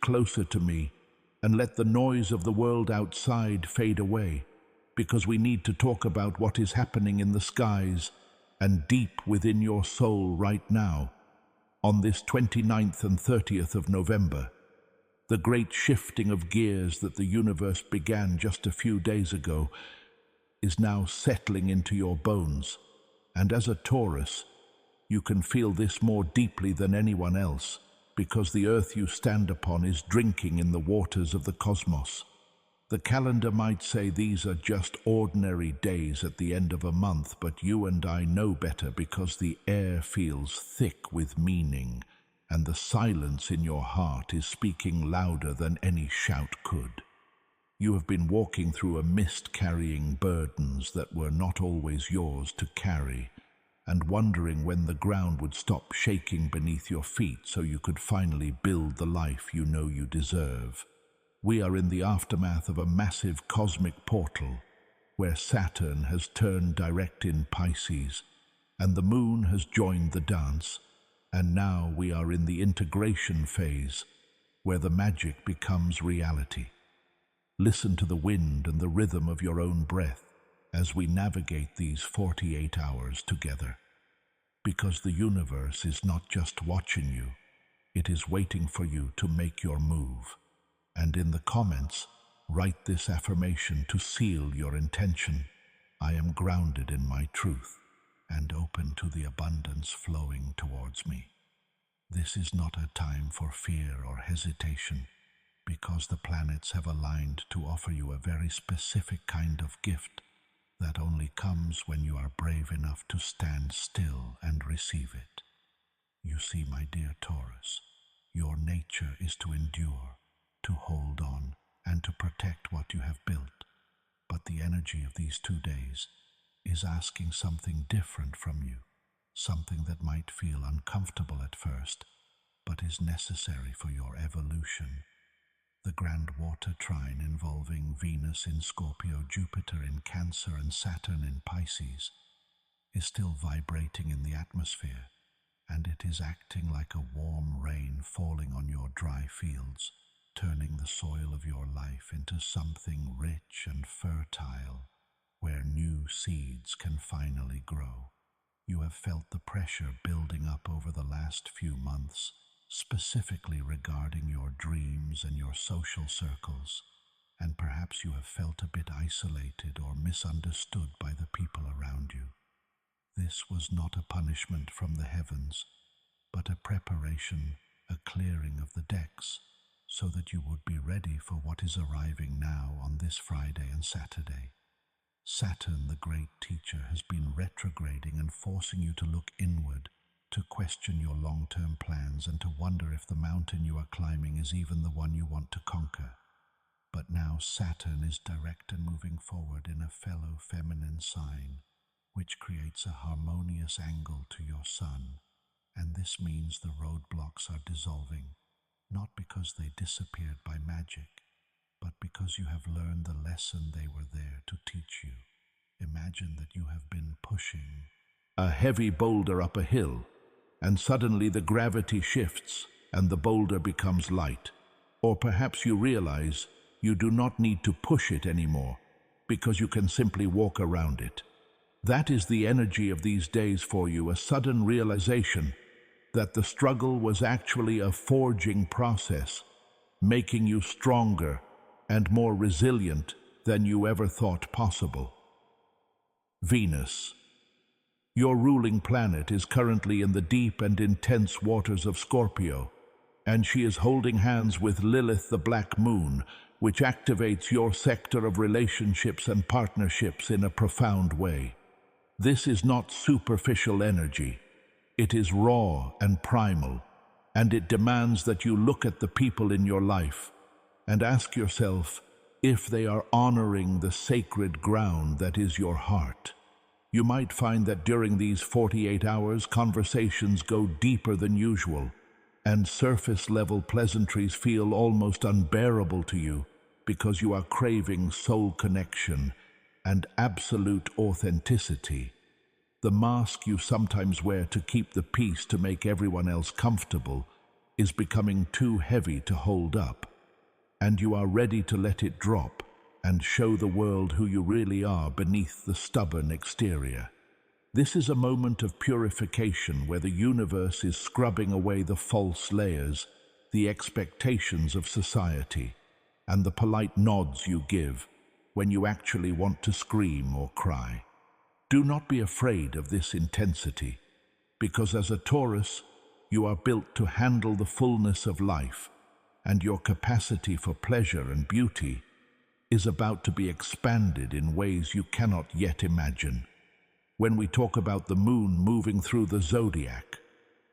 closer to me and let the noise of the world outside fade away, because we need to talk about what is happening in the skies and deep within your soul right now, on this 29th and 30th of November. The great shifting of gears that the universe began just a few days ago is now settling into your bones, and as a Taurus, you can feel this more deeply than anyone else, because the earth you stand upon is drinking in the waters of the cosmos. The calendar might say these are just ordinary days at the end of a month, but you and I know better, because the air feels thick with meaning, and the silence in your heart is speaking louder than any shout could. You have been walking through a mist, carrying burdens that were not always yours to carry, and wondering when the ground would stop shaking beneath your feet so you could finally build the life you know you deserve. We are in the aftermath of a massive cosmic portal, where Saturn has turned direct in Pisces, and the moon has joined the dance, and now we are in the integration phase, where the magic becomes reality. Listen to the wind and the rhythm of your own breath as we navigate these 48 hours together. Because the universe is not just watching you, it is waiting for you to make your move. And in the comments, write this affirmation to seal your intention. I am grounded in my truth and open to the abundance flowing towards me. This is not a time for fear or hesitation, because the planets have aligned to offer you a very specific kind of gift that only comes when you are brave enough to stand still and receive it. You see, my dear Taurus, your nature is to endure, to hold on, and to protect what you have built. But the energy of these 2 days is asking something different from you, something that might feel uncomfortable at first, but is necessary for your evolution. The Grand Water Trine, involving Venus in Scorpio, Jupiter in Cancer, and Saturn in Pisces, is still vibrating in the atmosphere, and it is acting like a warm rain falling on your dry fields, turning the soil of your life into something rich and fertile, where new seeds can finally grow. You have felt the pressure building up over the last few months, specifically regarding your dreams and your social circles, and perhaps you have felt a bit isolated or misunderstood by the people around you. This was not a punishment from the heavens, but a preparation, a clearing of the decks, so that you would be ready for what is arriving now on this Friday and Saturday. Saturn, the great teacher, has been retrograding and forcing you to look inward, to question your long-term plans, and to wonder if the mountain you are climbing is even the one you want to conquer. But now Saturn is direct and moving forward in a fellow feminine sign, which creates a harmonious angle to your sun, and this means the roadblocks are dissolving, not because they disappeared by magic, but because you have learned the lesson they were there to teach you. Imagine that you have been pushing a heavy boulder up a hill, and suddenly the gravity shifts and the boulder becomes light. Or perhaps you realize you do not need to push it anymore, because you can simply walk around it. That is the energy of these days for you, a sudden realization that the struggle was actually a forging process, making you stronger and more resilient than you ever thought possible. Venus, your ruling planet, is currently in the deep and intense waters of Scorpio, and she is holding hands with Lilith, the Black Moon, which activates your sector of relationships and partnerships in a profound way. This is not superficial energy. It is raw and primal, and it demands that you look at the people in your life and ask yourself if they are honoring the sacred ground that is your heart. You might find that during these 48 hours, conversations go deeper than usual, and surface-level pleasantries feel almost unbearable to you because you are craving soul connection and absolute authenticity. The mask you sometimes wear to keep the peace, to make everyone else comfortable, is becoming too heavy to hold up, and you are ready to let it drop and show the world who you really are beneath the stubborn exterior. This is a moment of purification where the universe is scrubbing away the false layers, the expectations of society, and the polite nods you give when you actually want to scream or cry. Do not be afraid of this intensity, because as a Taurus, you are built to handle the fullness of life, and your capacity for pleasure and beauty is about to be expanded in ways you cannot yet imagine. When we talk about the moon moving through the zodiac,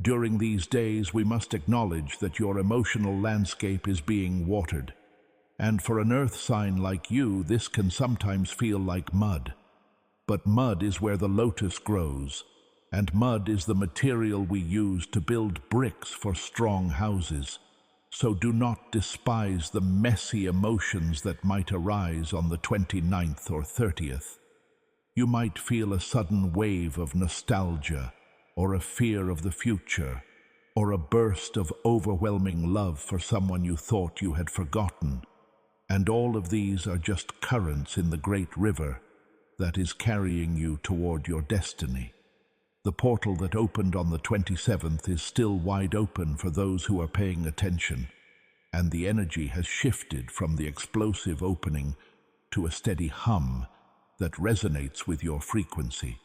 during these days we must acknowledge that your emotional landscape is being watered. And for an earth sign like you, this can sometimes feel like mud. But mud is where the lotus grows, and mud is the material we use to build bricks for strong houses. So do not despise the messy emotions that might arise on the 29th or 30th. You might feel a sudden wave of nostalgia, or a fear of the future, or a burst of overwhelming love for someone you thought you had forgotten. And all of these are just currents in the great river that is carrying you toward your destiny. The portal that opened on the 27th is still wide open for those who are paying attention, and the energy has shifted from the explosive opening to a steady hum that resonates with your frequency.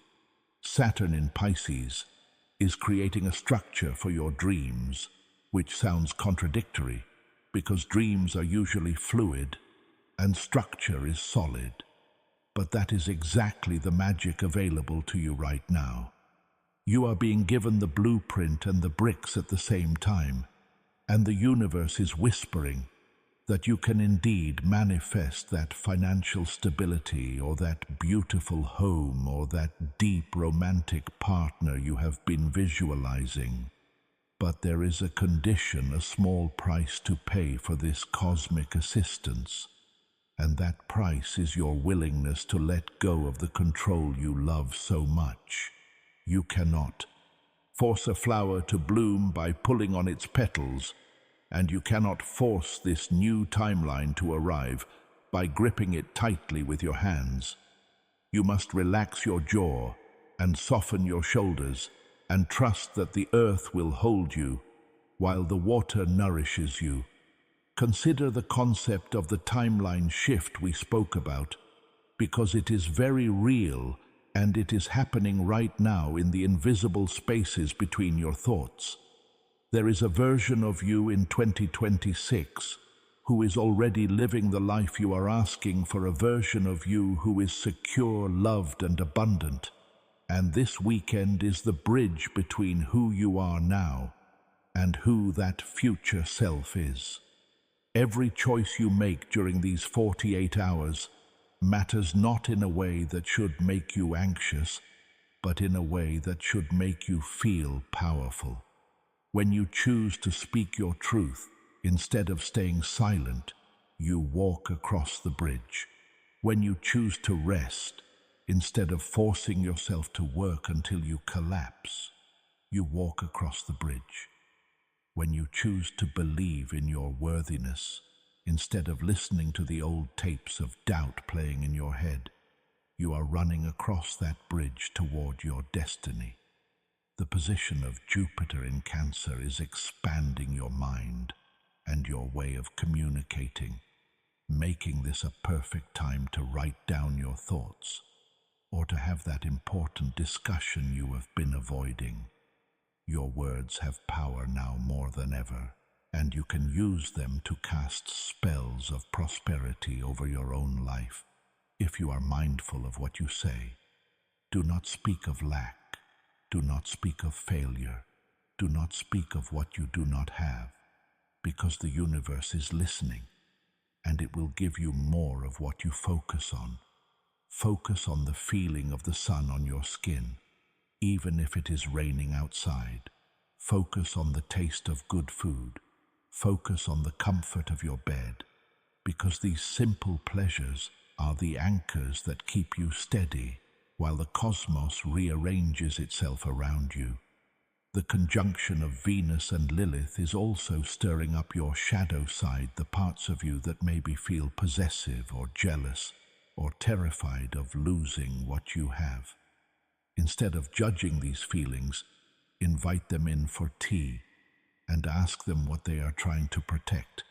Saturn in Pisces is creating a structure for your dreams, which sounds contradictory because dreams are usually fluid and structure is solid. But that is exactly the magic available to you right now. You are being given the blueprint and the bricks at the same time, and the universe is whispering that you can indeed manifest that financial stability or that beautiful home or that deep romantic partner you have been visualizing. But there is a condition, a small price to pay for this cosmic assistance, and that price is your willingness to let go of the control you love so much. You cannot force a flower to bloom by pulling on its petals, and you cannot force this new timeline to arrive by gripping it tightly with your hands. You must relax your jaw and soften your shoulders and trust that the earth will hold you while the water nourishes you. Consider the concept of the timeline shift we spoke about, because it is very real and it is happening right now in the invisible spaces between your thoughts. There is a version of you in 2026 who is already living the life you are asking for, a version of you who is secure, loved, and abundant. And this weekend is the bridge between who you are now and who that future self is. Every choice you make during these 48 hours matters, not in a way that should make you anxious, but in a way that should make you feel powerful. When you choose to speak your truth instead of staying silent, you walk across the bridge. When you choose to rest instead of forcing yourself to work until you collapse, you walk across the bridge. When you choose to believe in your worthiness instead of listening to the old tapes of doubt playing in your head, you are running across that bridge toward your destiny. The position of Jupiter in Cancer is expanding your mind and your way of communicating, making this a perfect time to write down your thoughts or to have that important discussion you have been avoiding. Your words have power now more than ever, and you can use them to cast spells of prosperity over your own life if you are mindful of what you say. Do not speak of lack. Do not speak of failure. Do not speak of what you do not have, because the universe is listening, and it will give you more of what you focus on. Focus on the feeling of the sun on your skin, even if it is raining outside. Focus on the taste of good food. Focus on the comfort of your bed, because these simple pleasures are the anchors that keep you steady while the cosmos rearranges itself around you. The conjunction of Venus and Lilith is also stirring up your shadow side, the parts of you that maybe feel possessive or jealous or terrified of losing what you have. Instead of judging these feelings, invite them in for tea and ask them what they are trying to protect,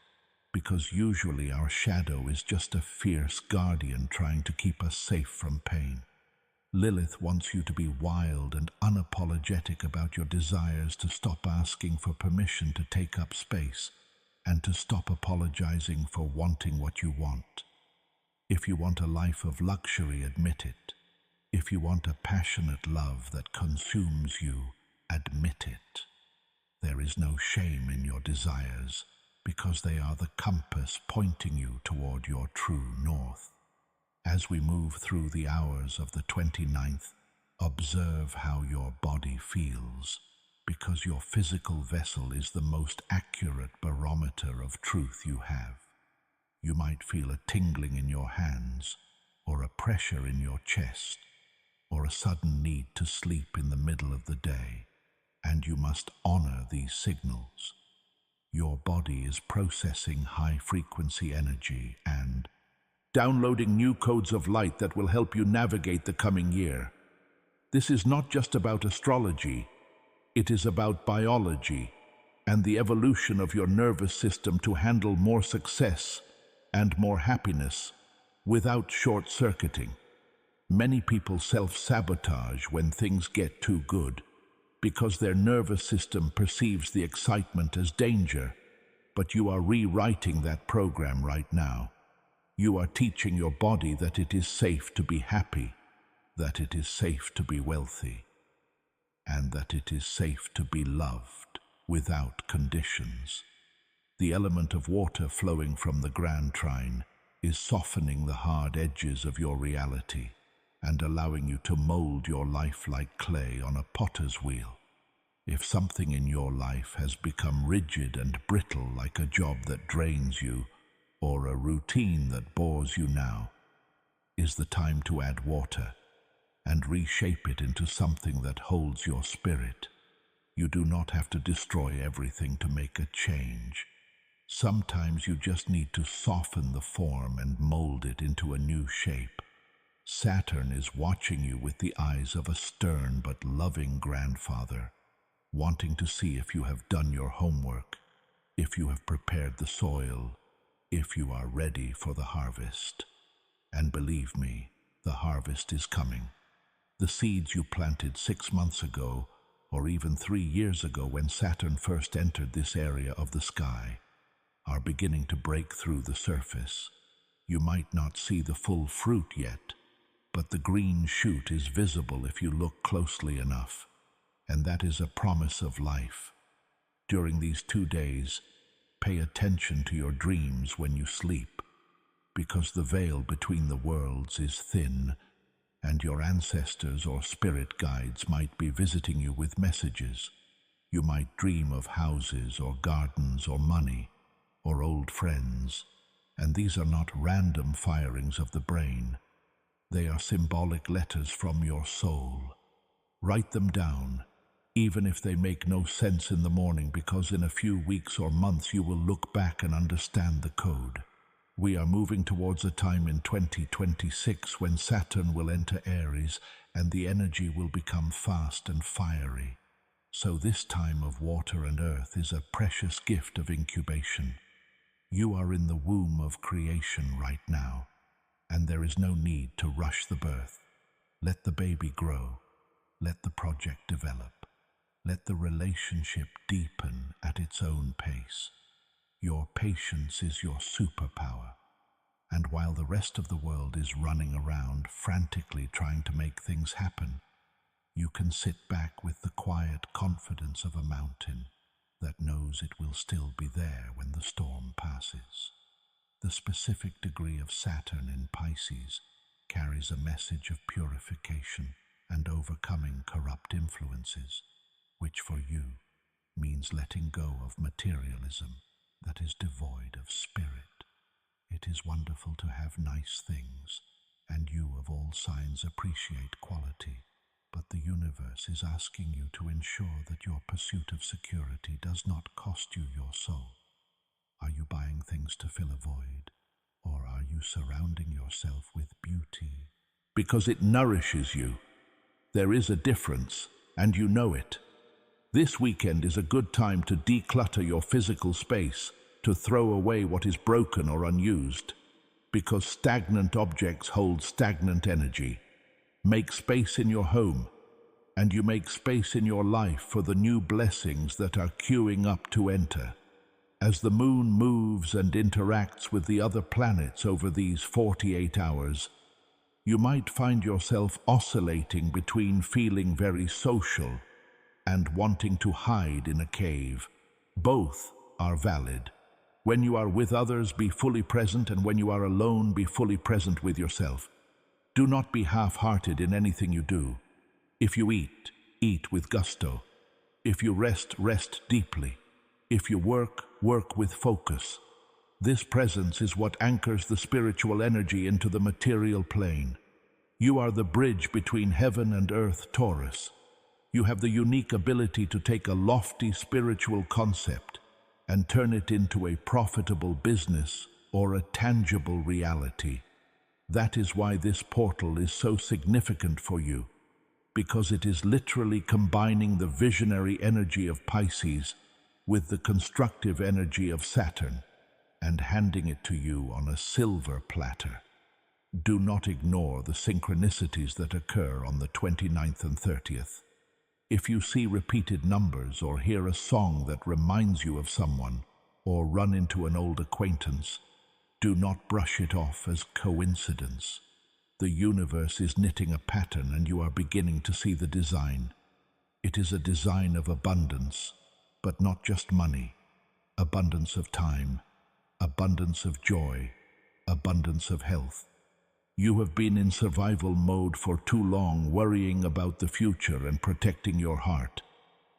because usually our shadow is just a fierce guardian trying to keep us safe from pain. Lilith wants you to be wild and unapologetic about your desires, to stop asking for permission to take up space, and to stop apologizing for wanting what you want. If you want a life of luxury, admit it. If you want a passionate love that consumes you, admit it. There is no shame in your desires, because they are the compass pointing you toward your true north. As we move through the hours of the 29th, observe how your body feels, because your physical vessel is the most accurate barometer of truth you have. You might feel a tingling in your hands, or a pressure in your chest, or a sudden need to sleep in the middle of the day, and you must honor these signals. Your body is processing high-frequency energy and downloading new codes of light that will help you navigate the coming year. This is not just about astrology, it is about biology and the evolution of your nervous system to handle more success and more happiness without short-circuiting. Many people self-sabotage when things get too good because their nervous system perceives the excitement as danger, but you are rewriting that program right now. You are teaching your body that it is safe to be happy, that it is safe to be wealthy, and that it is safe to be loved without conditions. The element of water flowing from the Grand Trine is softening the hard edges of your reality and allowing you to mold your life like clay on a potter's wheel. If something in your life has become rigid and brittle, like a job that drains you, or a routine that bores you, now is the time to add water and reshape it into something that holds your spirit. You do not have to destroy everything to make a change. Sometimes you just need to soften the form and mold it into a new shape. Saturn is watching you with the eyes of a stern but loving grandfather, wanting to see if you have done your homework, if you have prepared the soil, if you are ready for the harvest. And believe me, the harvest is coming. The seeds you planted 6 months ago, or even 3 years ago when Saturn first entered this area of the sky, are beginning to break through the surface. You might not see the full fruit yet, but the green shoot is visible if you look closely enough, and that is a promise of life. During these 2 days, pay attention to your dreams when you sleep, because the veil between the worlds is thin, and your ancestors or spirit guides might be visiting you with messages. You might dream of houses or gardens or money or old friends, and these are not random firings of the brain. They are symbolic letters from your soul. Write them down, even if they make no sense in the morning, because in a few weeks or months you will look back and understand the code. We are moving towards a time in 2026 when Saturn will enter Aries and the energy will become fast and fiery. So this time of water and earth is a precious gift of incubation. You are in the womb of creation right now, and there is no need to rush the birth. Let the baby grow. Let the project develop. Let the relationship deepen at its own pace. Your patience is your superpower. And while the rest of the world is running around frantically trying to make things happen, you can sit back with the quiet confidence of a mountain that knows it will still be there when the storm passes. The specific degree of Saturn in Pisces carries a message of purification and overcoming corrupt influences, which for you means letting go of materialism that is devoid of spirit. It is wonderful to have nice things, and you of all signs appreciate quality. But the universe is asking you to ensure that your pursuit of security does not cost you your soul. Are you buying things to fill a void, or are you surrounding yourself with beauty because it nourishes you? There is a difference, and you know it. This weekend is a good time to declutter your physical space, to throw away what is broken or unused, because stagnant objects hold stagnant energy. Make space in your home, and you make space in your life for the new blessings that are queuing up to enter. As the moon moves and interacts with the other planets over these 48 hours, you might find yourself oscillating between feeling very social and wanting to hide in a cave. Both are valid. When you are with others, be fully present, and when you are alone, be fully present with yourself. Do not be half-hearted in anything you do. If you eat, eat with gusto. If you rest, rest deeply. If you work, work with focus. This presence is what anchors the spiritual energy into the material plane. You are the bridge between heaven and earth, Taurus. You have the unique ability to take a lofty spiritual concept and turn it into a profitable business or a tangible reality. That is why this portal is so significant for you, because it is literally combining the visionary energy of Pisces with the constructive energy of Saturn and handing it to you on a silver platter. Do not ignore the synchronicities that occur on the 29th and 30th. If you see repeated numbers or hear a song that reminds you of someone or run into an old acquaintance, do not brush it off as coincidence. The universe is knitting a pattern, and you are beginning to see the design. It is a design of abundance, but not just money. Abundance of time, abundance of joy, abundance of health. You have been in survival mode for too long, worrying about the future and protecting your heart.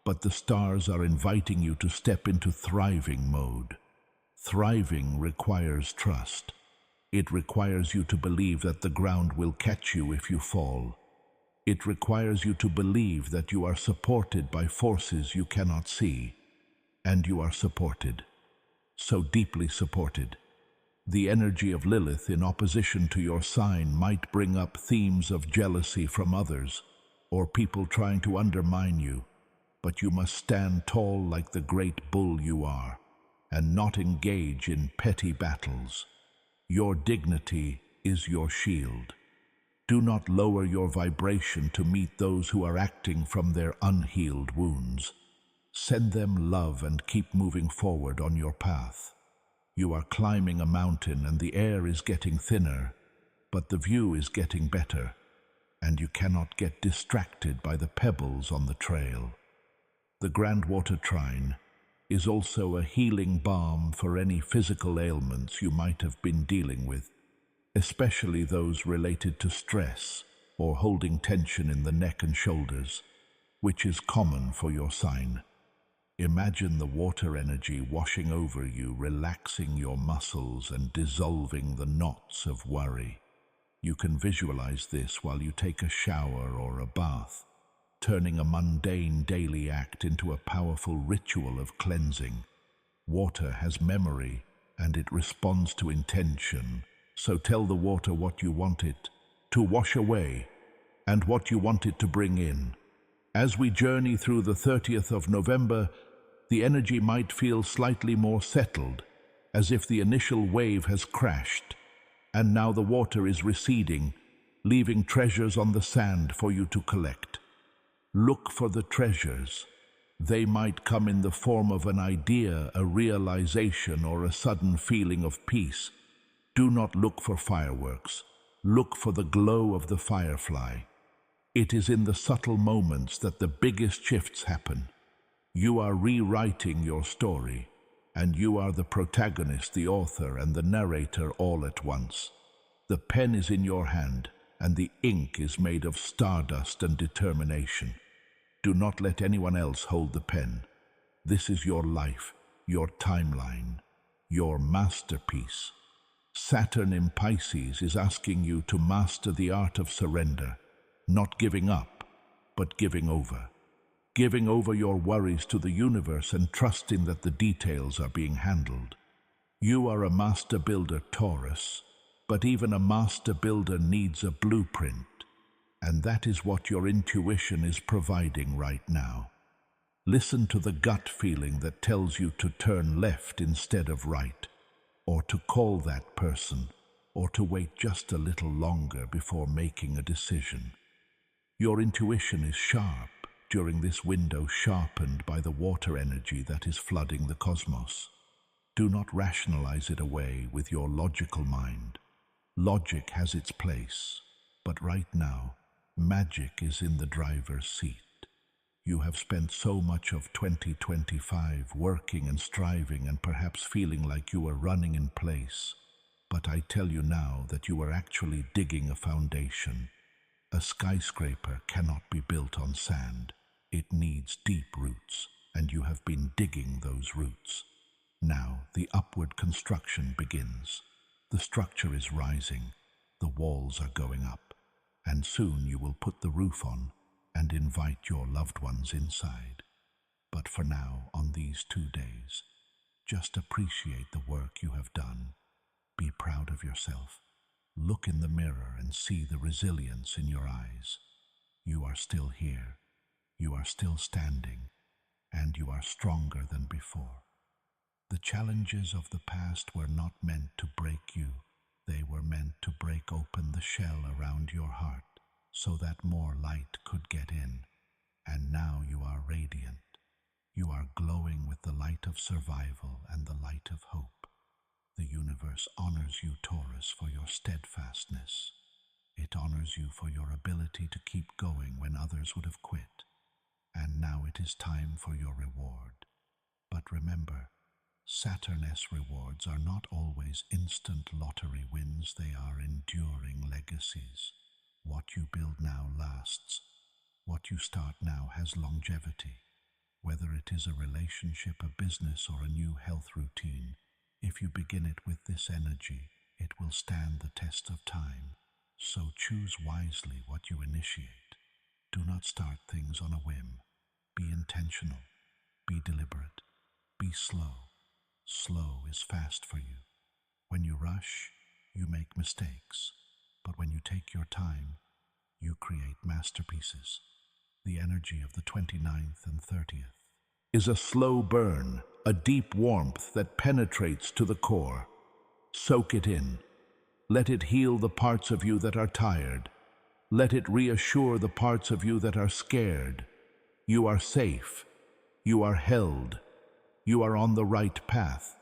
But the stars are inviting you to step into thriving mode. Thriving requires trust. It requires you to believe that the ground will catch you if you fall. It requires you to believe that you are supported by forces you cannot see. And you are supported. So deeply supported. The energy of Lilith in opposition to your sign might bring up themes of jealousy from others, or people trying to undermine you. But you must stand tall like the great bull you are, and not engage in petty battles. Your dignity is your shield. Do not lower your vibration to meet those who are acting from their unhealed wounds. Send them love and keep moving forward on your path. You are climbing a mountain and the air is getting thinner, but the view is getting better, and you cannot get distracted by the pebbles on the trail. The Grand Water Trine is also a healing balm for any physical ailments you might have been dealing with, especially those related to stress or holding tension in the neck and shoulders, which is common for your sign. Imagine the water energy washing over you, relaxing your muscles and dissolving the knots of worry. You can visualize this while you take a shower or a bath, turning a mundane daily act into a powerful ritual of cleansing. Water has memory and it responds to intention, so tell the water what you want it to wash away and what you want it to bring in. As we journey through the 30th of November, the energy might feel slightly more settled, as if the initial wave has crashed, and now the water is receding, leaving treasures on the sand for you to collect. Look for the treasures. They might come in the form of an idea, a realization, or a sudden feeling of peace. Do not look for fireworks. Look for the glow of the firefly. It is in the subtle moments that the biggest shifts happen. You are rewriting your story, and you are the protagonist, the author, and the narrator all at once. The pen is in your hand, and the ink is made of stardust and determination. Do not let anyone else hold the pen. This is your life, your timeline, your masterpiece. Saturn in Pisces is asking you to master the art of surrender, not giving up, but giving over. Giving over your worries to the universe and trusting that the details are being handled. You are a master builder, Taurus, but even a master builder needs a blueprint, and that is what your intuition is providing right now. Listen to the gut feeling that tells you to turn left instead of right, or to call that person, or to wait just a little longer before making a decision. Your intuition is sharp during this window, sharpened by the water energy that is flooding the cosmos. Do not rationalize it away with your logical mind. Logic has its place, but right now, magic is in the driver's seat. You have spent so much of 2025 working and striving and perhaps feeling like you are running in place. But I tell you now that you are actually digging a foundation. A skyscraper cannot be built on sand. It needs deep roots, and you have been digging those roots. Now the upward construction begins. The structure is rising, the walls are going up, and soon you will put the roof on and invite your loved ones inside. But for now, on these 2 days, just appreciate the work you have done. Be proud of yourself. Look in the mirror and see the resilience in your eyes. You are still here. You are still standing, and you are stronger than before. The challenges of the past were not meant to break you. They were meant to break open the shell around your heart so that more light could get in. And now you are radiant. You are glowing with the light of survival and the light of hope. The universe honors you, Taurus, for your steadfastness. It honors you for your ability to keep going when others would have quit. And now it is time for your reward. But remember, Saturn's rewards are not always instant lottery wins, they are enduring legacies. What you build now lasts. What you start now has longevity. Whether it is a relationship, a business, or a new health routine, if you begin it with this energy, it will stand the test of time. So choose wisely what you initiate. Do not start things on a whim. Be intentional. Be deliberate. Be slow. Slow is fast for you. When you rush, you make mistakes. But when you take your time, you create masterpieces. The energy of the 29th and 30th is a slow burn, a deep warmth that penetrates to the core. Soak it in. Let it heal the parts of you that are tired. Let it reassure the parts of you that are scared. You are safe. You are held. You are on the right path.